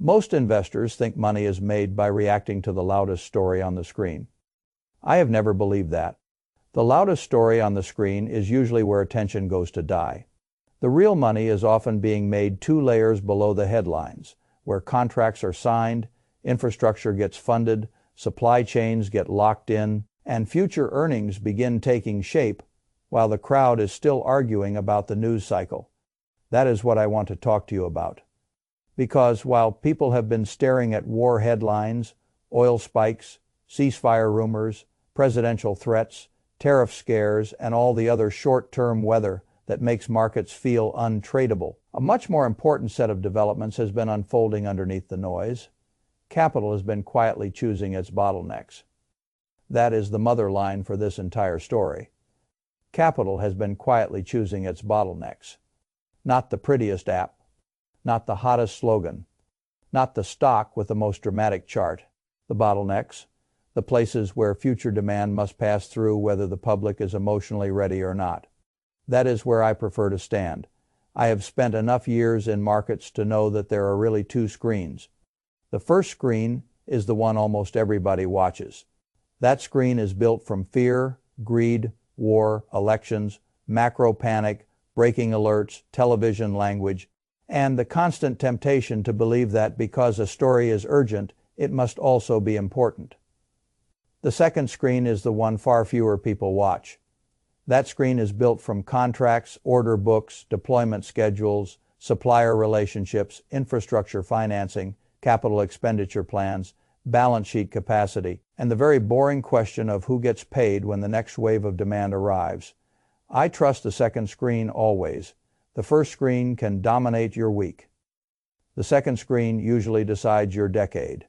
Most investors think money is made by reacting to the loudest story on the screen. I have never believed that. The loudest story on the screen is usually where attention goes to die. The real money is often being made 2 layers below the headlines, where contracts are signed, infrastructure gets funded, supply chains get locked in, and future earnings begin taking shape while the crowd is still arguing about the news cycle. That is what I want to talk to you about. Because while people have been staring at war headlines, oil spikes, ceasefire rumors, presidential threats, tariff scares, and all the other short-term weather that makes markets feel untradeable, a much more important set of developments has been unfolding underneath the noise. Capital has been quietly choosing its bottlenecks. That is the mother line for this entire story. Capital has been quietly choosing its bottlenecks. Not the prettiest app, not the hottest slogan, not the stock with the most dramatic chart. The bottlenecks, the places where future demand must pass through whether the public is emotionally ready or not. That is where I prefer to stand. I have spent enough years in markets to know that there are really 2 screens. The first screen is the one almost everybody watches. That screen is built from fear, greed, war, elections, macro panic, breaking alerts, television language, and the constant temptation to believe that because a story is urgent, it must also be important. The second screen is the one far fewer people watch. That screen is built from contracts, order books, deployment schedules, supplier relationships, infrastructure financing, capital expenditure plans, balance sheet capacity, and the very boring question of who gets paid when the next wave of demand arrives. I trust the second screen always. The first screen can dominate your week. The second screen usually decides your decade.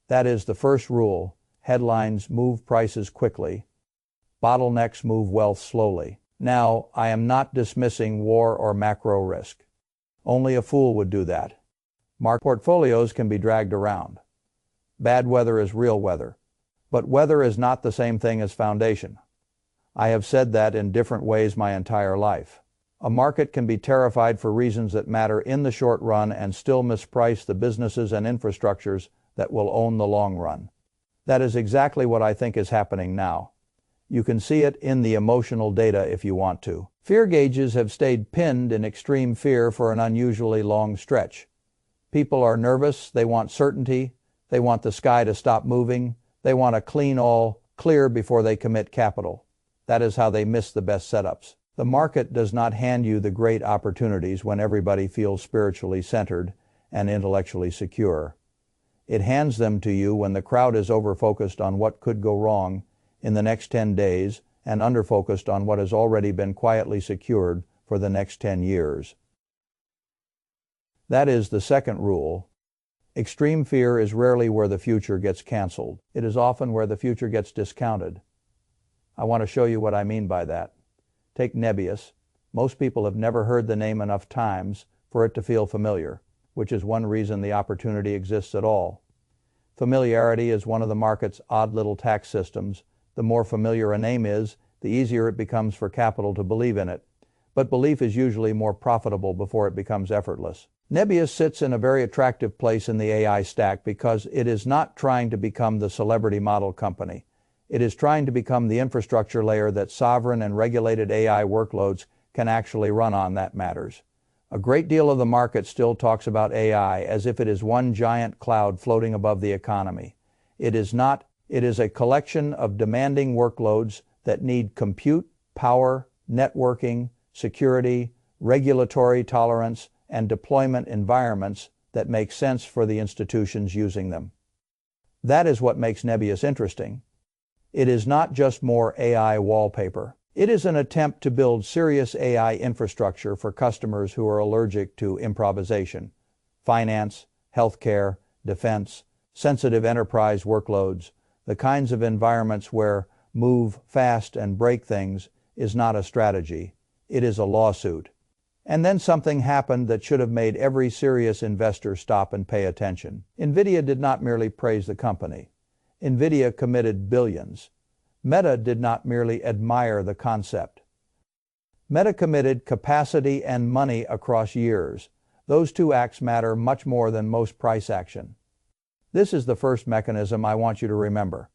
That is the first rule. Headlines move prices quickly. Bottlenecks move wealth slowly. Now, I am not dismissing war or macro risk. Only a fool would do that. Market portfolios can be dragged around. Bad weather is real weather. But weather is not the same thing as foundation. I have said that in different ways my entire life. A market can be terrified for reasons that matter in the short run and still misprice the businesses and infrastructures that will own the long run. That is exactly what I think is happening now. You can see it in the emotional data if you want to. Fear gauges have stayed pinned in extreme fear for an unusually long stretch. People are nervous, they want certainty, they want the sky to stop moving, they want a clean all clear before they commit capital. That is how they miss the best setups. The market does not hand you the great opportunities when everybody feels spiritually centered and intellectually secure. It hands them to you when the crowd is over-focused on what could go wrong in the next 10 days and under-focused on what has already been quietly secured for the next 10 years. That is the second rule. Extreme fear is rarely where the future gets canceled. It is often where the future gets discounted. I want to show you what I mean by that. Take Nebius. Most people have never heard the name enough times for it to feel familiar, which is one reason the opportunity exists at all. Familiarity is one of the market's odd little tax systems. The more familiar a name is, the easier it becomes for capital to believe in it. But belief is usually more profitable before it becomes effortless. Nebius sits in a very attractive place in the AI stack because it is not trying to become the celebrity model company. It is trying to become the infrastructure layer that sovereign and regulated AI workloads can actually run on that matters. A great deal of the market still talks about AI as if it is one giant cloud floating above the economy. It is not. It is a collection of demanding workloads that need compute, power, networking, security, regulatory tolerance, and deployment environments that make sense for the institutions using them. That is what makes Nebius interesting. It is not just more AI wallpaper. It is an attempt to build serious AI infrastructure for customers who are allergic to improvisation. Finance, healthcare, defense, sensitive enterprise workloads, the kinds of environments where move fast and break things is not a strategy. It is a lawsuit. And then something happened that should have made every serious investor stop and pay attention. NVIDIA did not merely praise the company. NVIDIA committed billions. Meta did not merely admire the concept. Meta committed capacity and money across years. Those two acts matter much more than most price action. This is the first mechanism I want you to remember.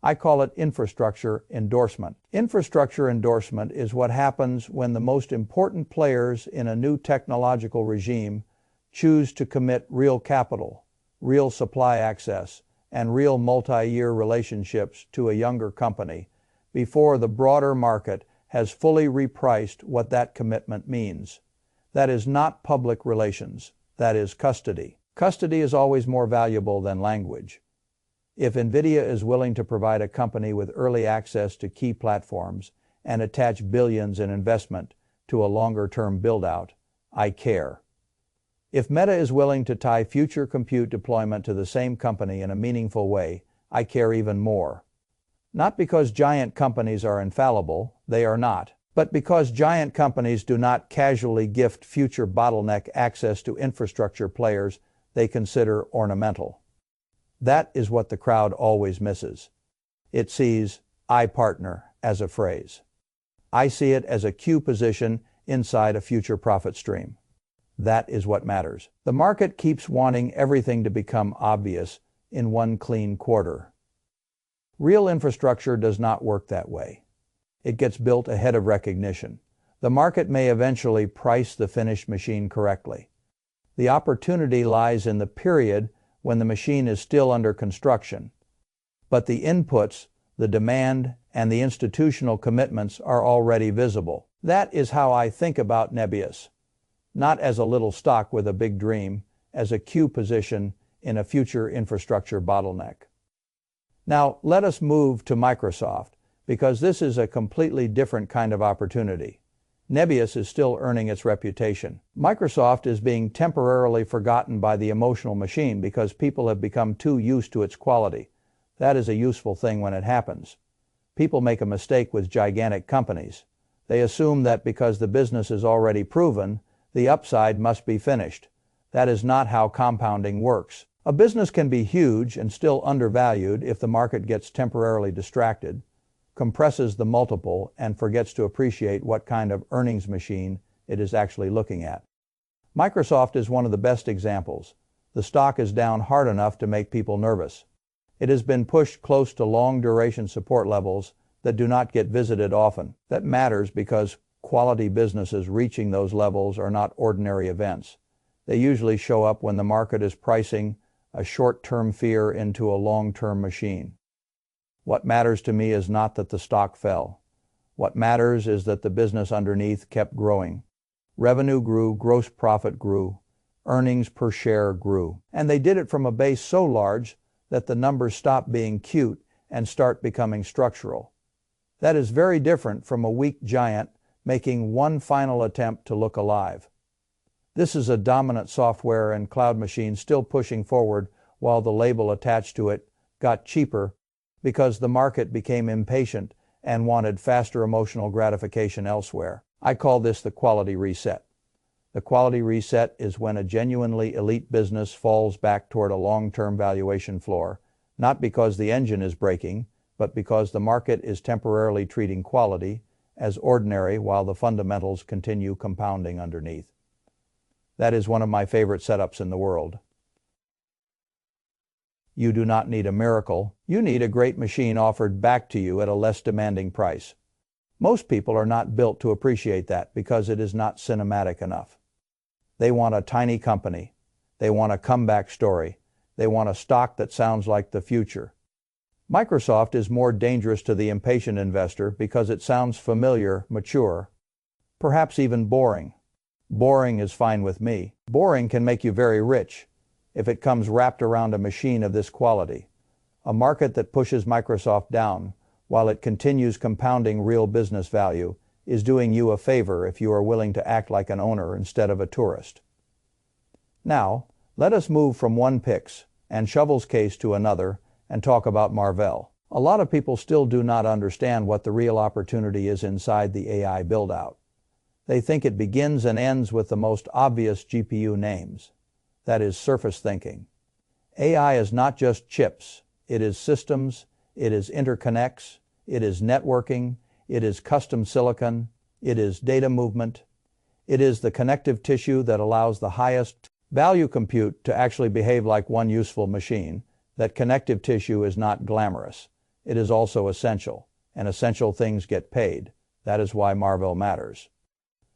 I call it infrastructure endorsement. Infrastructure endorsement is what happens when the most important players in a new technological regime choose to commit real capital, real supply access, and real multi-year relationships to a younger company before the broader market has fully repriced what that commitment means. That is not public relations. That is custody. Custody is always more valuable than language. If NVIDIA is willing to provide a company with early access to key platforms and attach billions in investment to a longer-term build-out, I care. If Meta is willing to tie future compute deployment to the same company in a meaningful way, I care even more. Not because giant companies are infallible, they are not, but because giant companies do not casually gift future bottleneck access to infrastructure players they consider ornamental. That is what the crowd always misses. It sees "I partner" as a phrase. I see it as a queue position inside a future profit stream. That is what matters. The market keeps wanting everything to become obvious in one clean quarter. Real infrastructure does not work that way. It gets built ahead of recognition. The market may eventually price the finished machine correctly. The opportunity lies in the period when the machine is still under construction. But the inputs, the demand, and the institutional commitments are already visible. That is how I think about Nebius. Not as a little stock with a big dream, as a queue position in a future infrastructure bottleneck. Now, let us move to Microsoft, because this is a completely different kind of opportunity. Nebius is still earning its reputation. Microsoft is being temporarily forgotten by the emotional machine because people have become too used to its quality. That is a useful thing when it happens. People make a mistake with gigantic companies. They assume that because the business is already proven, the upside must be finished. That is not how compounding works. A business can be huge and still undervalued if the market gets temporarily distracted, compresses the multiple, and forgets to appreciate what kind of earnings machine it is actually looking at. Microsoft is one of the best examples. The stock is down hard enough to make people nervous. It has been pushed close to long-duration support levels that do not get visited often. That matters because quality businesses reaching those levels are not ordinary events. They usually show up when the market is pricing a short-term fear into a long-term machine. What matters to me is not that the stock fell. What matters is that the business underneath kept growing. Revenue grew, gross profit grew, earnings per share grew. And they did it from a base so large that the numbers stop being cute and start becoming structural. That is very different from a weak giant making one final attempt to look alive. This is a dominant software and cloud machine still pushing forward while the label attached to it got cheaper because the market became impatient and wanted faster emotional gratification elsewhere. I call this the quality reset. The quality reset is when a genuinely elite business falls back toward a long-term valuation floor, not because the engine is breaking, but because the market is temporarily treating quality as ordinary while the fundamentals continue compounding underneath. That is one of my favorite setups in the world. You do not need a miracle. You need a great machine offered back to you at a less demanding price. Most people are not built to appreciate that because it is not cinematic enough. They want a tiny company. They want a comeback story. They want a stock that sounds like the future. Microsoft is more dangerous to the impatient investor because it sounds familiar, mature, perhaps even boring. Boring is fine with me. Boring can make you very rich if it comes wrapped around a machine of this quality. A market that pushes Microsoft down while it continues compounding real business value is doing you a favor if you are willing to act like an owner instead of a tourist. Now, let us move from one picks and shovels case to another and talk about Marvell. A lot of people still do not understand what the real opportunity is inside the AI build-out. They think it begins and ends with the most obvious GPU names. That is surface thinking. AI is not just chips. It is systems, it is interconnects, it is networking, it is custom silicon, it is data movement. It is the connective tissue that allows the highest value compute to actually behave like one useful machine. That connective tissue is not glamorous. It is also essential, and essential things get paid. That is why Marvell matters.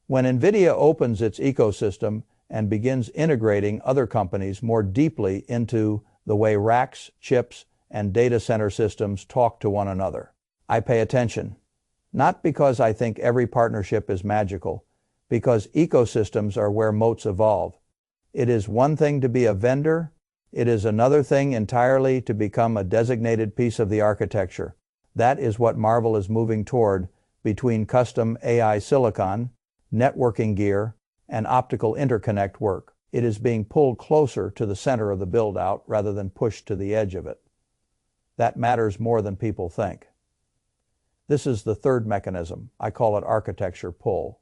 When NVIDIA opens its ecosystem and begins integrating other companies more deeply into the way racks, chips, and data center systems talk to one another, I pay attention. Not because I think every partnership is magical, because ecosystems are where moats evolve. It is one thing to be a vendor. It is another thing entirely to become a designated piece of the architecture. That is what Marvell is moving toward between custom AI silicon, networking gear, and optical interconnect work. It is being pulled closer to the center of the build-out rather than pushed to the edge of it. That matters more than people think. This is the third mechanism. I call it architecture pull.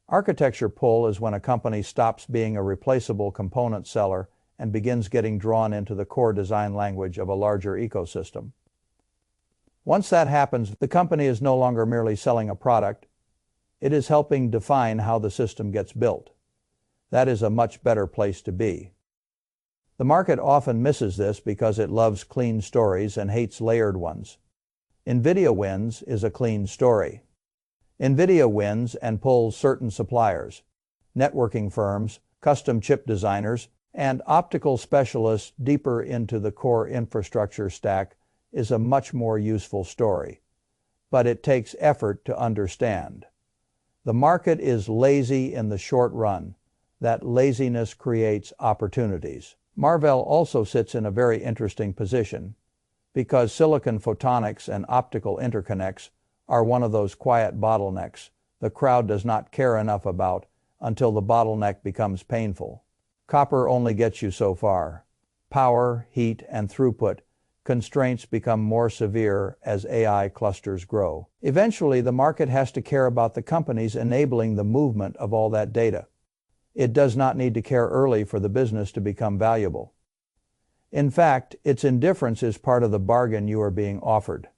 Architecture pull is when a company stops being a replaceable component seller and begins getting drawn into the core design language of a larger ecosystem. Once that happens, the company is no longer merely selling a product. It is helping define how the system gets built. That is a much better place to be. The market often misses this because it loves clean stories and hates layered ones. NVIDIA wins is a clean story. NVIDIA wins and pulls certain suppliers, networking firms, custom chip designers, and optical specialists deeper into the core infrastructure stack is a much more useful story. But it takes effort to understand. The market is lazy in the short run. That laziness creates opportunities. Marvell also sits in a very interesting position because silicon photonics and optical interconnects are one of those quiet bottlenecks the crowd does not care enough about until the bottleneck becomes painful. Copper only gets you so far. Power, heat, and throughput constraints become more severe as AI clusters grow. Eventually, the market has to care about the companies enabling the movement of all that data. It does not need to care early for the business to become valuable. In fact, its indifference is part of the bargain you are being offered.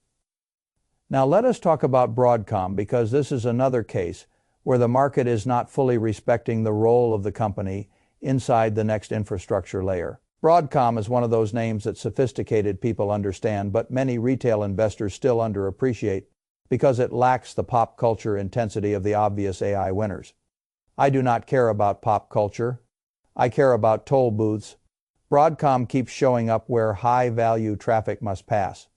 Now let us talk about Broadcom, because this is another case where the market is not fully respecting the role of the company inside the next infrastructure layer. Broadcom is one of those names that sophisticated people understand, but many retail investors still underappreciate because it lacks the pop culture intensity of the obvious AI winners. I do not care about pop culture. I care about toll booths. Broadcom keeps showing up where high-value traffic must pass.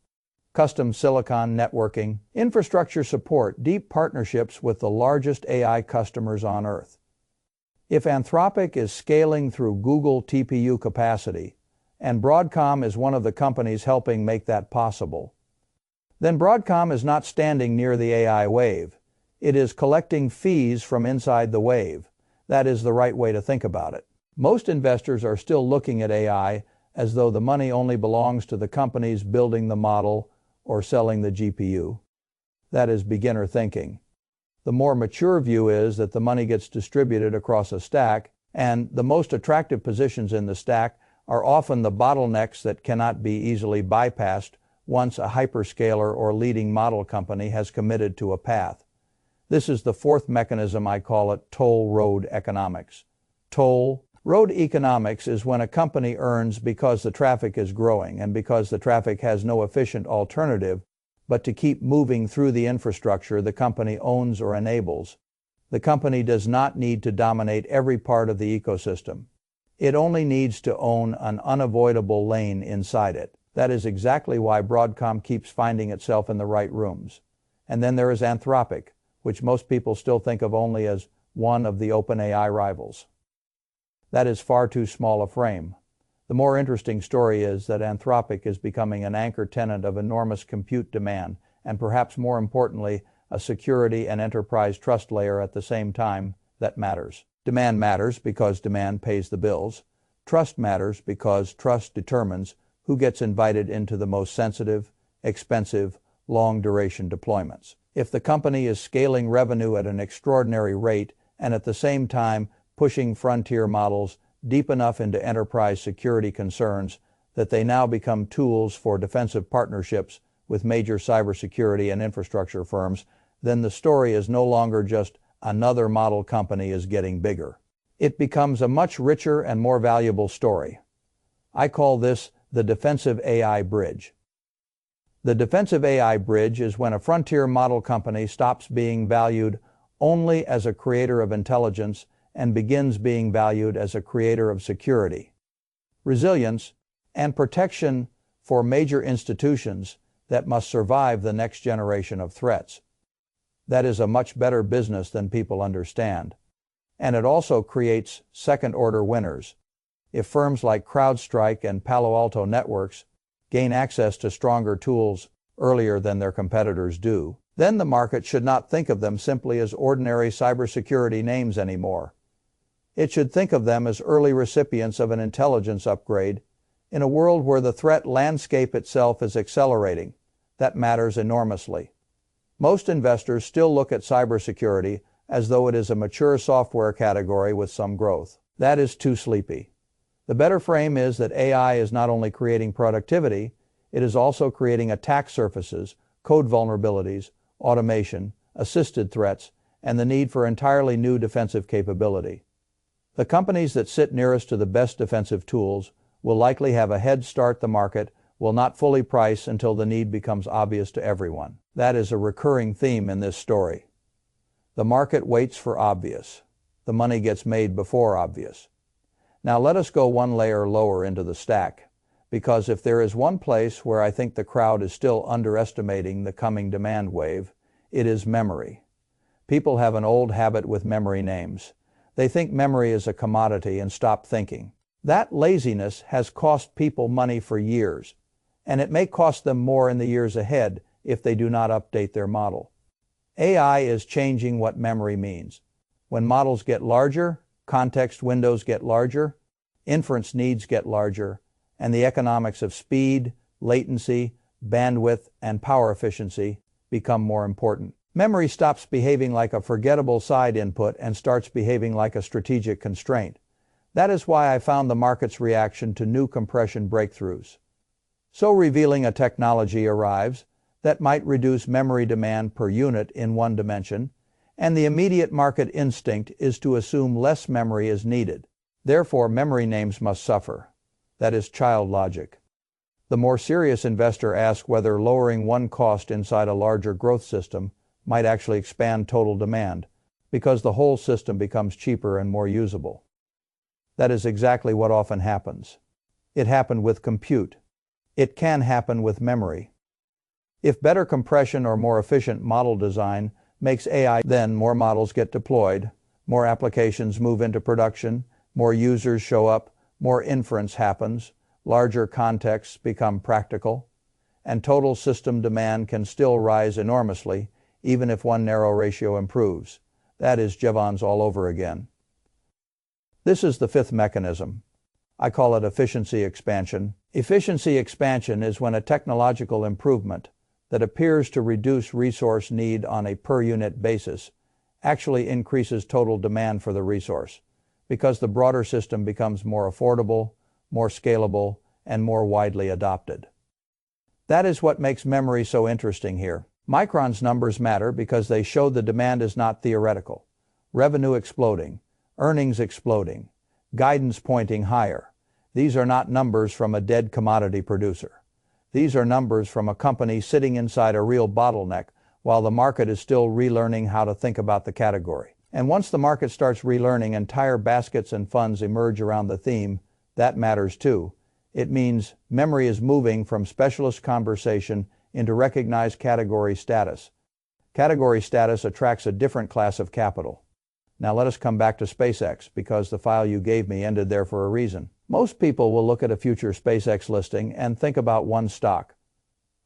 Custom silicon networking, infrastructure support, deep partnerships with the largest AI customers on Earth. If Anthropic is scaling through Google TPU capacity, and Broadcom is one of the companies helping make that possible, then Broadcom is not standing near the AI wave. It is collecting fees from inside the wave. That is the right way to think about it. Most investors are still looking at AI as though the money only belongs to the companies building the model or selling the GPU. That is beginner thinking. The more mature view is that the money gets distributed across a stack, and the most attractive positions in the stack are often the bottlenecks that cannot be easily bypassed once a hyperscaler or leading model company has committed to a path. This is the fourth mechanism. I call it toll road economics. Toll road economics is when a company earns because the traffic is growing and because the traffic has no efficient alternative but to keep moving through the infrastructure the company owns or enables. The company does not need to dominate every part of the ecosystem. It only needs to own an unavoidable lane inside it. That is exactly why Broadcom keeps finding itself in the right rooms. And then there is Anthropic, which most people still think of only as one of the OpenAI rivals. That is far too small a frame. The more interesting story is that Anthropic is becoming an anchor tenant of enormous compute demand, and perhaps more importantly, a security and enterprise trust layer at the same time that matters. Demand matters because demand pays the bills. Trust matters because trust determines who gets invited into the most sensitive, expensive, long-duration deployments. If the company is scaling revenue at an extraordinary rate and at the same time pushing frontier models deep enough into enterprise security concerns that they now become tools for defensive partnerships with major cybersecurity and infrastructure firms, then the story is no longer just another model company is getting bigger. It becomes a much richer and more valuable story. I call this the defensive AI bridge. The defensive AI bridge is when a frontier model company stops being valued only as a creator of intelligence and begins being valued as a creator of security, resilience, and protection for major institutions that must survive the next generation of threats. That is a much better business than people understand. And it also creates second-order winners. If firms like CrowdStrike and Palo Alto Networks gain access to stronger tools earlier than their competitors do, then the market should not think of them simply as ordinary cybersecurity names anymore. It should think of them as early recipients of an intelligence upgrade in a world where the threat landscape itself is accelerating. That matters enormously. Most investors still look at cybersecurity as though it is a mature software category with some growth. That is too sleepy. The better frame is that AI is not only creating productivity, it is also creating attack surfaces, code vulnerabilities, automation, assisted threats, and the need for entirely new defensive capability. The companies that sit nearest to the best defensive tools will likely have a head start. The market will not fully price until the need becomes obvious to everyone. That is a recurring theme in this story. The market waits for obvious. The money gets made before obvious. Now let us go one layer lower into the stack, because if there is one place where I think the crowd is still underestimating the coming demand wave, it is memory. People have an old habit with memory names. They think memory is a commodity and stop thinking. That laziness has cost people money for years, and it may cost them more in the years ahead if they do not update their model. AI is changing what memory means. When models get larger, context windows get larger, inference needs get larger, and the economics of speed, latency, bandwidth, and power efficiency become more important. Memory stops behaving like a forgettable side input and starts behaving like a strategic constraint. That is why I found the market's reaction to new compression breakthroughs so revealing. A technology arrives that might reduce memory demand per unit in one dimension, and the immediate market instinct is to assume less memory is needed. Therefore, memory names must suffer. That is child logic. The more serious investor asks whether lowering one cost inside a larger growth system might actually expand total demand, because the whole system becomes cheaper and more usable. That is exactly what often happens. It happened with compute. It can happen with memory. If better compression or more efficient model design makes AI, then more models get deployed, more applications move into production, more users show up, more inference happens, larger contexts become practical, and total system demand can still rise enormously, even if one narrow ratio improves. That is Jevons all over again. This is the fifth mechanism. I call it efficiency expansion. Efficiency expansion is when a technological improvement that appears to reduce resource need on a per-unit basis actually increases total demand for the resource, because the broader system becomes more affordable, more scalable, and more widely adopted. That is what makes memory so interesting here. Micron's numbers matter because they show the demand is not theoretical. Revenue exploding, earnings exploding, guidance pointing higher. These are not numbers from a dead commodity producer. These are numbers from a company sitting inside a real bottleneck while the market is still relearning how to think about the category. And once the market starts relearning, entire baskets and funds emerge around the theme. That matters too. It means memory is moving from specialist conversation into recognized category status. Category status attracts a different class of capital. Now let us come back to SpaceX, because the file you gave me ended there for a reason. Most people will look at a future SpaceX listing and think about one stock.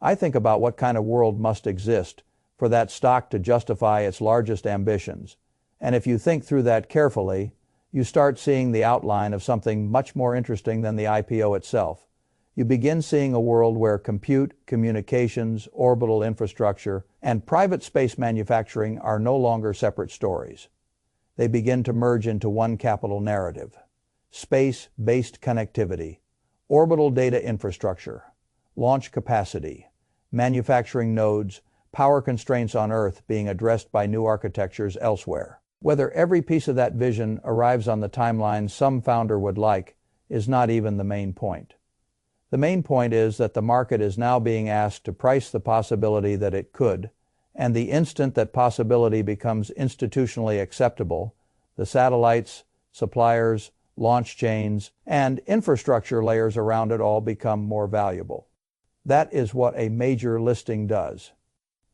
I think about what kind of world must exist for that stock to justify its largest ambitions. And if you think through that carefully, you start seeing the outline of something much more interesting than the IPO itself. You begin seeing a world where compute, communications, orbital infrastructure, and private space manufacturing are no longer separate stories. They begin to merge into one capital narrative. Space-based connectivity, orbital data infrastructure, launch capacity, manufacturing nodes, power constraints on Earth being addressed by new architectures elsewhere. Whether every piece of that vision arrives on the timeline some founder would like is not even the main point. The main point is that the market is now being asked to price the possibility that it could, and the instant that possibility becomes institutionally acceptable, the satellites, suppliers, launch chains, and infrastructure layers around it all become more valuable. That is what a major listing does.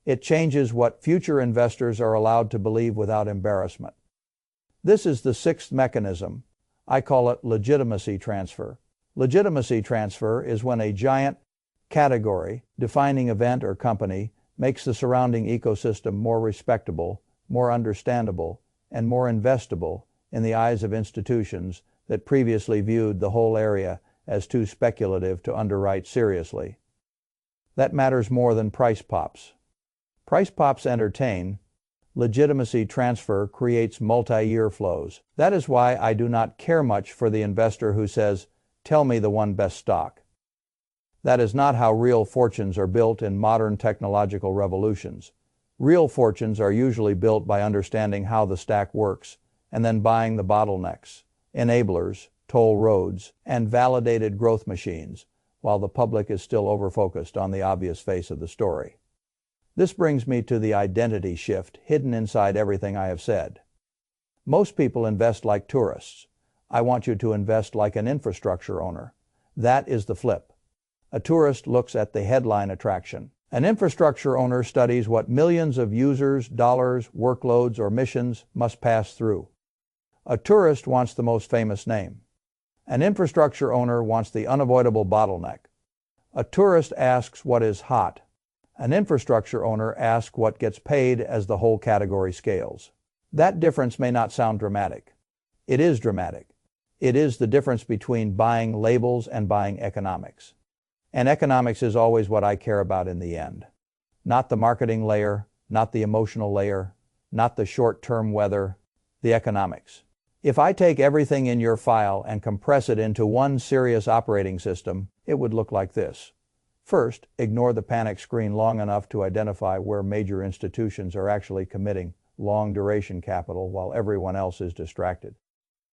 It changes what future investors are allowed to believe without embarrassment. This is the sixth mechanism. I call it legitimacy transfer. Legitimacy transfer is when a giant category, defining event or company, makes the surrounding ecosystem more respectable, more understandable, and more investable in the eyes of institutions that previously viewed the whole area as too speculative to underwrite seriously. That matters more than price pops. Price pops entertain. Legitimacy transfer creates multi-year flows. That is why I do not care much for the investor who says, "Tell me the one best stock." That is not how real fortunes are built in modern technological revolutions. Real fortunes are usually built by understanding how the stack works and then buying the bottlenecks, enablers, toll roads, and validated growth machines, while the public is still overfocused on the obvious face of the story. This brings me to the identity shift hidden inside everything I have said. Most people invest like tourists. I want you to invest like an infrastructure owner. That is the flip. A tourist looks at the headline attraction. An infrastructure owner studies what millions of users, dollars, workloads, or missions must pass through. A tourist wants the most famous name. An infrastructure owner wants the unavoidable bottleneck. A tourist asks what is hot. An infrastructure owner asks what gets paid as the whole category scales. That difference may not sound dramatic. It is dramatic. It is the difference between buying labels and buying economics. And economics is always what I care about in the end. Not the marketing layer, not the emotional layer, not the short-term weather, the economics. If I take everything in your file and compress it into one serious operating system, it would look like this. First, ignore the panic screen long enough to identify where major institutions are actually committing long-duration capital while everyone else is distracted.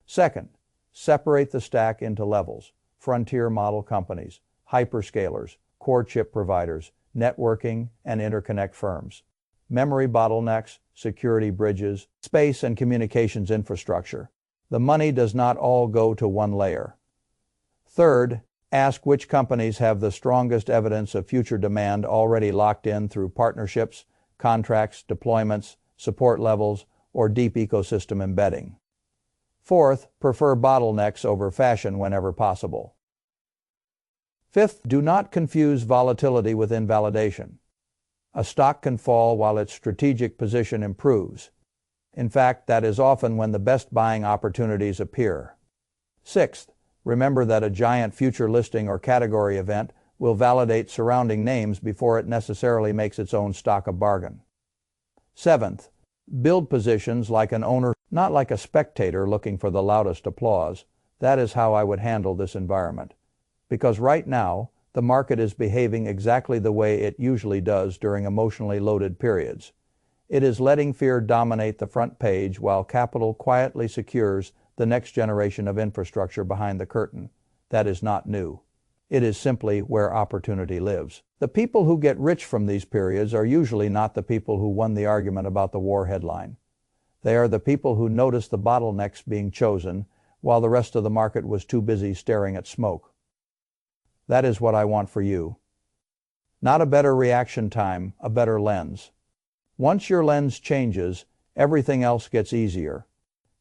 Second, separate the stack into levels: frontier model companies, hyperscalers, core chip providers, networking and interconnect firms, memory bottlenecks, security bridges, space and communications infrastructure. The money does not all go to one layer. Third, ask which companies have the strongest evidence of future demand already locked in through partnerships, contracts, deployments, support levels, or deep ecosystem embedding. Fourth, prefer bottlenecks over fashion whenever possible. Fifth, do not confuse volatility with invalidation. A stock can fall while its strategic position improves. In fact, that is often when the best buying opportunities appear. Sixth, remember that a giant future listing or category event will validate surrounding names before it necessarily makes its own stock a bargain. Seventh, build positions like an owner, not like a spectator looking for the loudest applause. That is how I would handle this environment. Because right now, the market is behaving exactly the way it usually does during emotionally loaded periods. It is letting fear dominate the front page while capital quietly secures the next generation of infrastructure behind the curtain. That is not new. It is simply where opportunity lives. The people who get rich from these periods are usually not the people who won the argument about the war headline. They are the people who noticed the bottlenecks being chosen while the rest of the market was too busy staring at smoke. That is what I want for you. Not a better reaction time, a better lens. Once your lens changes, everything else gets easier.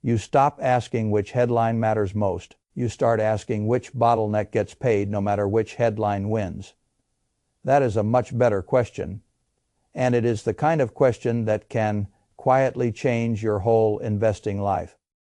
You stop asking which headline matters most. You start asking which bottleneck gets paid no matter which headline wins. That is a much better question, and it is the kind of question that can quietly change your whole investing life.